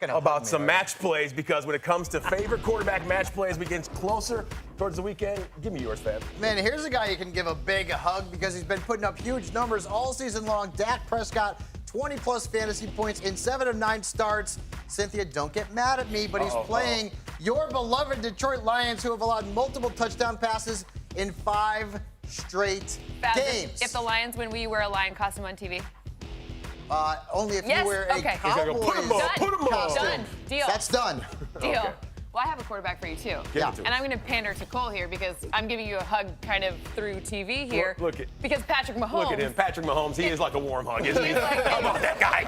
About some match plays, because when it comes to favorite quarterback match plays, we get closer towards the weekend. Give me yours, Fab. Man, here's a guy you can give a big hug because he's been putting up huge numbers all season long. Dak Prescott, 20-plus fantasy points in 7 of 9 starts. Cynthia, don't get mad at me, but he's playing your beloved Detroit Lions, who have allowed multiple touchdown passes in 5 straight games. If the Lions win, will you wear a Lion costume on TV? Only if you wear a Cowboys costume. Done. Deal. That's done. Deal. Okay. Well, I have a quarterback for you, too. Yeah. And I'm going to pander to Cole here because I'm giving you a hug kind of through TV here. Because Patrick Mahomes. Look at him. Patrick Mahomes, he is like a warm hug, isn't he? How about that guy?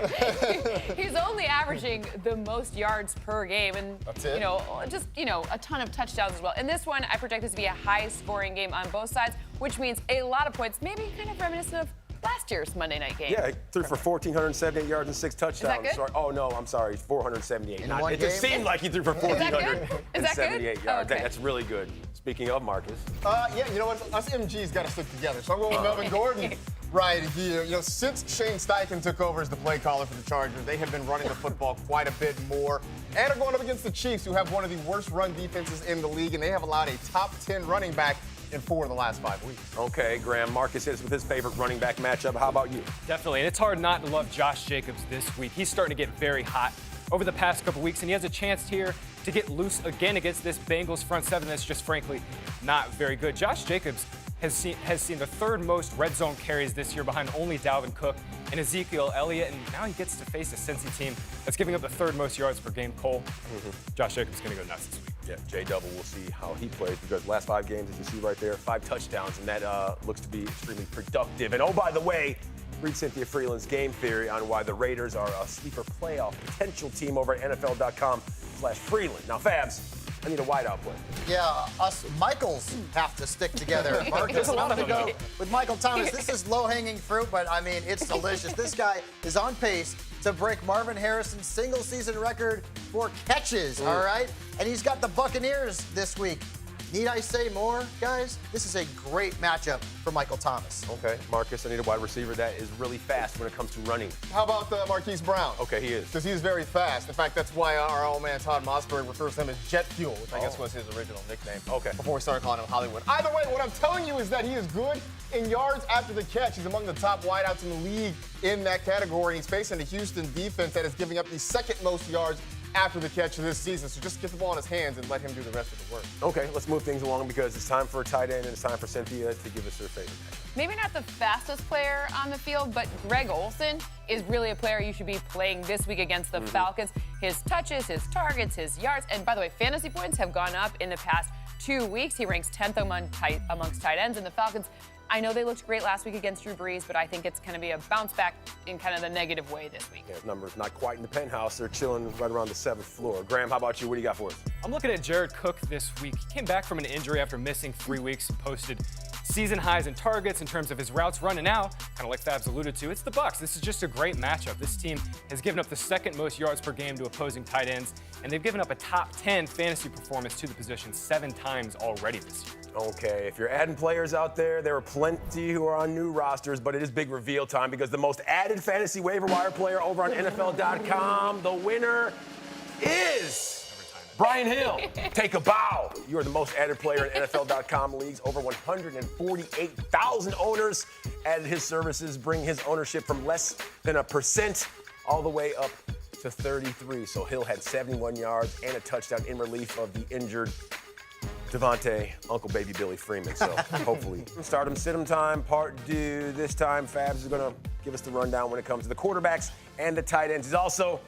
He's only averaging the most yards per game. And, that's it. A ton of touchdowns as well. In this one, I project this to be a high-scoring game on both sides, which means a lot of points, maybe kind of reminiscent of last year's Monday night game. Yeah, he threw for 1,478 yards and 6 touchdowns. Is that good? Sorry. Oh, no, I'm sorry. 478. In one it just game? seemed like he threw for 1,478 yards. Oh, okay. That's really good. Speaking of Marcus. Yeah, you know what? Us MGs got to stick together. So I'm going with Melvin Gordon right here. You know, since Shane Steichen took over as the play caller for the Chargers, they have been running the football quite a bit more and are going up against the Chiefs, who have one of the worst run defenses in the league, and they have allowed a top 10 running back in 4 of the last 5 weeks. Okay, Graham, Marcus hits with his favorite running back matchup. How about you? Definitely, and it's hard not to love Josh Jacobs this week. He's starting to get very hot over the past couple weeks, and he has a chance here to get loose again against this Bengals front seven that's just frankly not very good. Josh Jacobs has seen the 3rd most red zone carries this year behind only Dalvin Cook and Ezekiel Elliott, and now he gets to face a Cincy team that's giving up the 3rd most yards per game. Cole, Josh Jacobs is going to go nuts this week. Yeah, J-Double, we'll see how he plays, because last 5 games, as you see right there, 5 touchdowns, and that looks to be extremely productive. And oh, by the way, read Cynthia Freeland's game theory on why the Raiders are a sleeper playoff potential team over at NFL.com/Freeland. Now, Fabs, I need a wideout play. Yeah, us Michaels have to stick together. Marcus, I'm going to go with Michael Thomas. This is low-hanging fruit, but, I mean, it's delicious. This guy is on pace to break Marvin Harrison's single-season record for catches, all right? And he's got the Buccaneers this week. Need I say more, guys? This is a great matchup for Michael Thomas. Okay, Marcus, I need a wide receiver that is really fast when it comes to running. How about Marquise Brown? Okay, he is. Because he's very fast. In fact, that's why our old man Todd Mossberg refers to him as Jet Fuel, which I guess was his original nickname. Okay. Before we started calling him Hollywood. Either way, what I'm telling you is that he is good in yards after the catch. He's among the top wideouts in the league in that category. And he's facing a Houston defense that is giving up the 2nd most yards after the catch of this season. So just get the ball in his hands and let him do the rest of the work. Okay, let's move things along, because it's time for a tight end and it's time for Cynthia to give us her favorite. Maybe not the fastest player on the field, but Greg Olsen is really a player you should be playing this week against the Falcons. His touches, his targets, his yards, and by the way, fantasy points have gone up in the past 2 weeks. He ranks 10th amongst tight ends, and the Falcons, I know they looked great last week against Drew Brees, but I think it's going to be a bounce back in kind of the negative way this week. Yeah, numbers not quite in the penthouse. They're chilling right around the 7th floor. Graham, how about you? What do you got for us? I'm looking at Jared Cook this week. He came back from an injury after missing 3 weeks and posted season highs in targets in terms of his routes run. And now, kind of like Fabs alluded to, it's the Bucs. This is just a great matchup. This team has given up the 2nd most yards per game to opposing tight ends, and they've given up a top 10 fantasy performance to the position 7 times already this year. Okay, if you're adding players out there, there are plenty who are on new rosters, but it is big reveal time, because the most added fantasy waiver wire player over on NFL.com, the winner is Brian Hill. Take a bow. You are the most added player in NFL.com leagues. Over 148,000 owners added his services, bring his ownership from less than 1% all the way up to 33. So Hill had 71 yards and a touchdown in relief of the injured Devontae, Uncle Baby Billy Freeman. So hopefully, start him, sit him time, part due. This time, Fabs is going to give us the rundown when it comes to the quarterbacks and the tight ends. He's also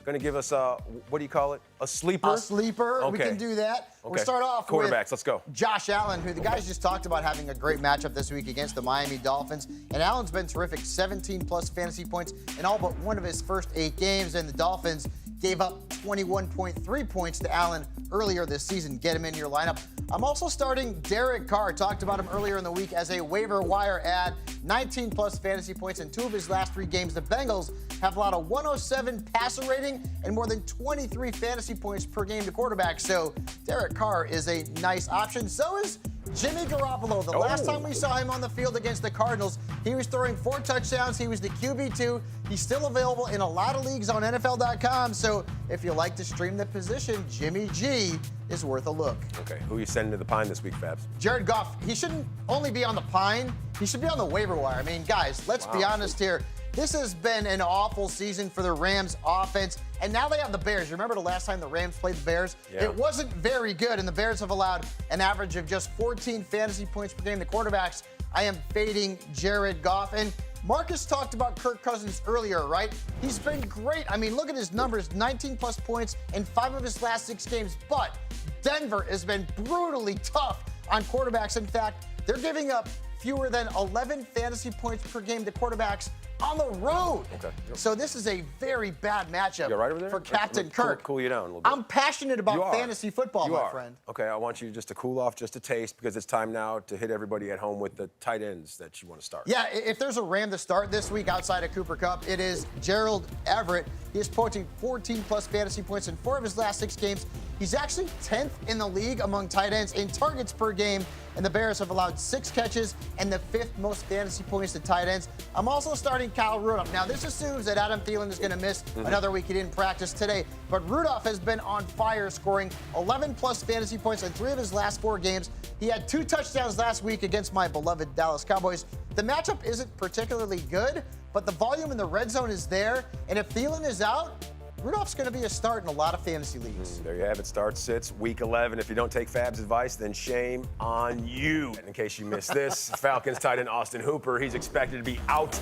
going to give us what do you call it? A sleeper? A sleeper. Okay. We can do that. Okay. We'll start off quarterbacks. Let's go. Josh Allen, who the guys just talked about having a great matchup this week against the Miami Dolphins. And Allen's been terrific, 17-plus fantasy points in all but one of his first 8 games. And the Dolphins gave up 21.3 points to Allen earlier this season. Get him in your lineup. I'm also starting Derek Carr. Talked about him earlier in the week as a waiver wire ad. 19-plus fantasy points in 2 of his last 3 games. The Bengals have allowed a 107 passer rating and more than 23 fantasy points per game to quarterback. So Derek Carr is a nice option. So is Jimmy Garoppolo, the last time we saw him on the field against the Cardinals, he was throwing 4 touchdowns. He was the QB2. He's still available in a lot of leagues on NFL.com. So if you like to stream the position, Jimmy G is worth a look. Okay, who are you sending to the Pine this week, Fabs? Jared Goff, he shouldn't only be on the Pine. He should be on the waiver wire. I mean, guys, let's be honest here. This has been an awful season for the Rams offense, and now they have the Bears. You remember the last time the Rams played the Bears? Yeah. It wasn't very good, and the Bears have allowed an average of just 14 fantasy points per game. The quarterbacks, I am fading Jared Goff. And Marcus talked about Kirk Cousins earlier, right? He's been great. I mean, look at his numbers, 19-plus points in 5 of his last 6 games. But Denver has been brutally tough on quarterbacks. In fact, they're giving up fewer than 11 fantasy points per game to quarterbacks on the road. Okay. So this is a very bad matchup You all right over there? for Captain Let me Kirk. Cool you down a little bit. I'm passionate You about are. fantasy football, You my are. friend. Okay, I want you just to cool off just a taste because it's time now to hit everybody at home with the tight ends that you want to start. Yeah, if there's a Ram to start this week outside of Cooper Kupp, it is Gerald Everett. He is posting 14-plus fantasy points in 4 of his last 6 games. He's actually 10th in the league among tight ends in targets per game, and the Bears have allowed 6 catches and the 5th most fantasy points to tight ends. I'm also starting Kyle Rudolph. Now, this assumes that Adam Thielen is going to miss another week. He didn't practice today, but Rudolph has been on fire, scoring 11-plus fantasy points in 3 of his last 4 games. He had 2 touchdowns last week against my beloved Dallas Cowboys. The matchup isn't particularly good, but the volume in the red zone is there, and if Thielen is out, Rudolph's going to be a start in a lot of fantasy leagues. There you have it. Starts, sits, week 11. If you don't take Fab's advice, then shame on you. In case you missed this, Falcons tight end Austin Hooper, he's expected to be out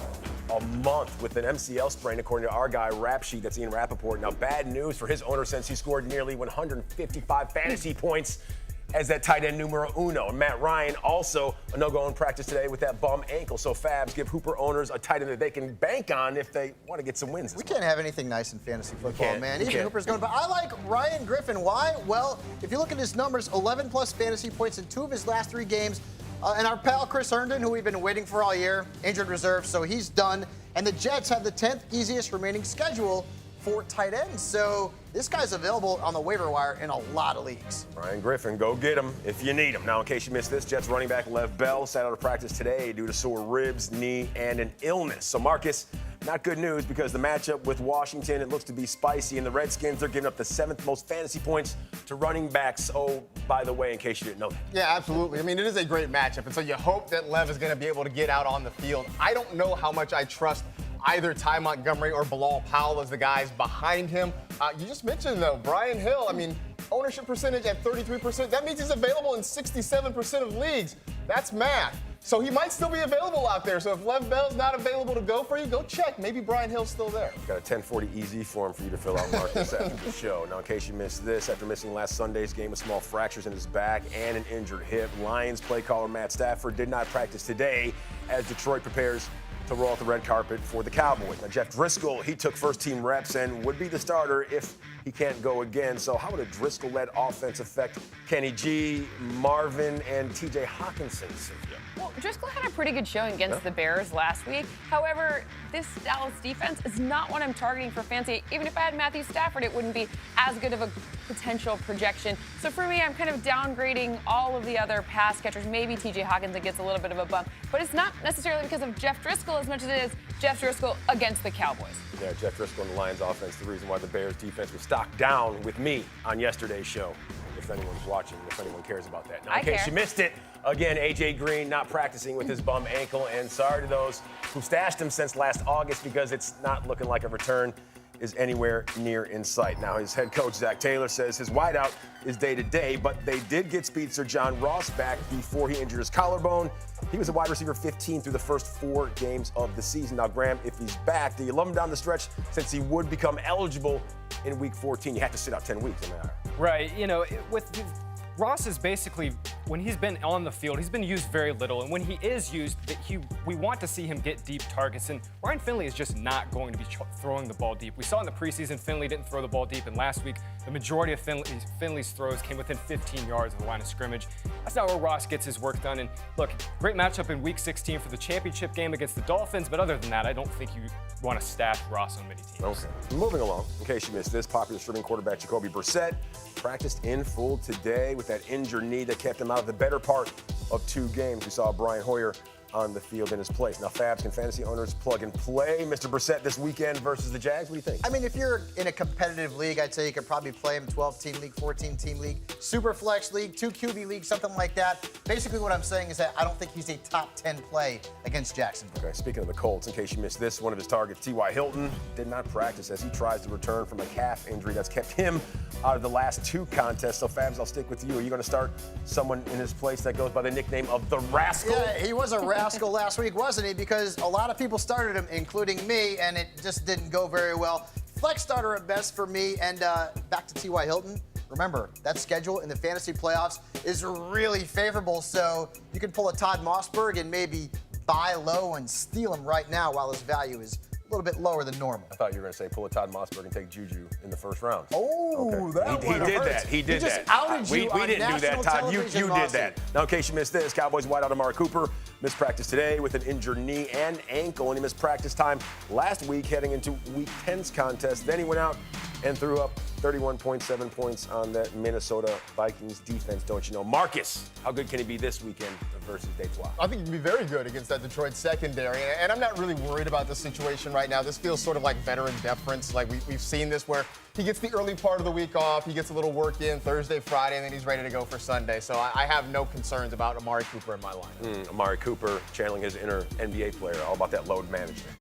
a month with an MCL sprain, according to our guy, Rap Sheet, that's Ian Rappaport. Now, bad news for his owner since he scored nearly 155 fantasy points as that tight end numero uno. And Matt Ryan also a no-go in practice today with that bum ankle. So Fabs, give Hooper owners a tight end that they can bank on if they want to get some wins. We can't have anything nice in fantasy football, can't. man. We Even can't. Hooper's going, but I like Ryan Griffin. Why? Well, if you look at his numbers, 11-plus fantasy points in 2 of his last 3 games. And our pal Chris Herndon, who we've been waiting for all year, injured reserve, so he's done. And the Jets have the 10th easiest remaining schedule for tight ends. So this guy's available on the waiver wire in a lot of leagues. Ryan Griffin, go get him if you need him. Now, in case you missed this, Jets running back Lev Bell sat out of practice today due to sore ribs, knee, and an illness. So, Marcus, not good news because the matchup with Washington, it looks to be spicy, and the Redskins are giving up the 7th most fantasy points to running backs. Oh, by the way, in case you didn't know that. Yeah, absolutely. I mean, it is a great matchup, and so you hope that Lev is going to be able to get out on the field. I don't know how much I trust either Ty Montgomery or Bilal Powell as the guys behind him. You just mentioned, though, Brian Hill, I mean, ownership percentage at 33%. That means he's available in 67% of leagues. That's math. So he might still be available out there. So if Lev Bell's not available to go for you, go check. Maybe Brian Hill's still there. Got a 1040 easy form for you to fill out, Marcus, after the show. Now, in case you missed this, after missing last Sunday's game with small fractures in his back and an injured hip, Lions play caller Matt Stafford did not practice today as Detroit prepares to roll out the red carpet for the Cowboys. Now, Jeff Driscoll, he took first-team reps and would be the starter if he can't go again. So how would a Driscoll-led offense affect Kenny G, Marvin, and T.J. Hawkinson? Well, Driscoll had a pretty good showing against the Bears last week. However, this Dallas defense is not what I'm targeting for fantasy. Even if I had Matthew Stafford, it wouldn't be as good of a potential projection. So for me, I'm kind of downgrading all of the other pass catchers. Maybe T.J. Hawkinson gets a little bit of a bump. But it's not necessarily because of Jeff Driscoll as much as it is Jeff Driscoll against the Cowboys. Yeah, Jeff Driscoll and the Lions offense, the reason why the Bears defense was stocked down with me on yesterday's show. If anyone's watching, if anyone cares about that. Now, in I case care. you missed it, again, A.J. Green not practicing with his bum ankle, and sorry to those who stashed him since last August because it's not looking like a return is anywhere near in sight. Now, his head coach, Zach Taylor, says his wideout is day-to-day, but they did get speedster John Ross back before he injured his collarbone. He was a wide receiver 15 through the first 4 games of the season. Now, Graham, if he's back, do you love him down the stretch since he would become eligible in Week 14? You have to sit out 10 weeks, no matter. Right, you know, Ross is basically, when he's been on the field, he's been used very little. And when he is used, we want to see him get deep targets. And Ryan Finley is just not going to be throwing the ball deep. We saw in the preseason, Finley didn't throw the ball deep. And last week, the majority of Finley's throws came within 15 yards of the line of scrimmage. That's not where Ross gets his work done. And look, great matchup in Week 16 for the championship game against the Dolphins. But other than that, I don't think you want to stash Ross on many teams. Okay. Moving along, in case you missed this, popular streaming quarterback Jacoby Brissett practiced in full today with that injured knee that kept him out of the better part of 2 games. We saw Brian Hoyer on the field in his place. Now, Fabs, can fantasy owners plug and play Mr. Brissett this weekend versus the Jags? What do you think? I mean, if you're in a competitive league, I'd say you could probably play him 12-team league, 14-team league, super flex league, 2 QB league, something like that. Basically, what I'm saying is that I don't think he's a top 10 play against Jacksonville. Okay, speaking of the Colts, in case you missed this, one of his targets, T.Y. Hilton, did not practice as he tries to return from a calf injury that's kept him out of the last 2 contests. So, Fabs, I'll stick with you. Are you going to start someone in his place that goes by the nickname of the Rascal? Yeah, he was a rascal last week, wasn't he? Because a lot of people started him, including me, and it just didn't go very well. Flex starter at best for me. And back to T.Y. Hilton. Remember, that schedule in the fantasy playoffs is really favorable, so you can pull a Todd Mossberg and maybe buy low and steal him right now while his value is a little bit lower than normal. I thought you were going to say pull a Todd Mossberg and take Juju in the first round. Oh, that He did that. He did just that. outed We you on didn't do that, national Todd. You television, did Rossi. that. Now, in case you missed this, Cowboys wideout Amari Cooper missed practice today with an injured knee and ankle, and he missed practice time last week heading into Week 10's contest. Then he went out and threw up 31.7 points on that Minnesota Vikings defense, don't you know? Marcus, how good can he be this weekend versus Detroit? I think he'd be very good against that Detroit secondary. And I'm not really worried about the situation right now. This feels sort of like veteran deference. Like we've seen this where he gets the early part of the week off, he gets a little work in Thursday, Friday, and then he's ready to go for Sunday. So I have no concerns about Amari Cooper in my lineup. Amari Cooper channeling his inner NBA player, all about that load management.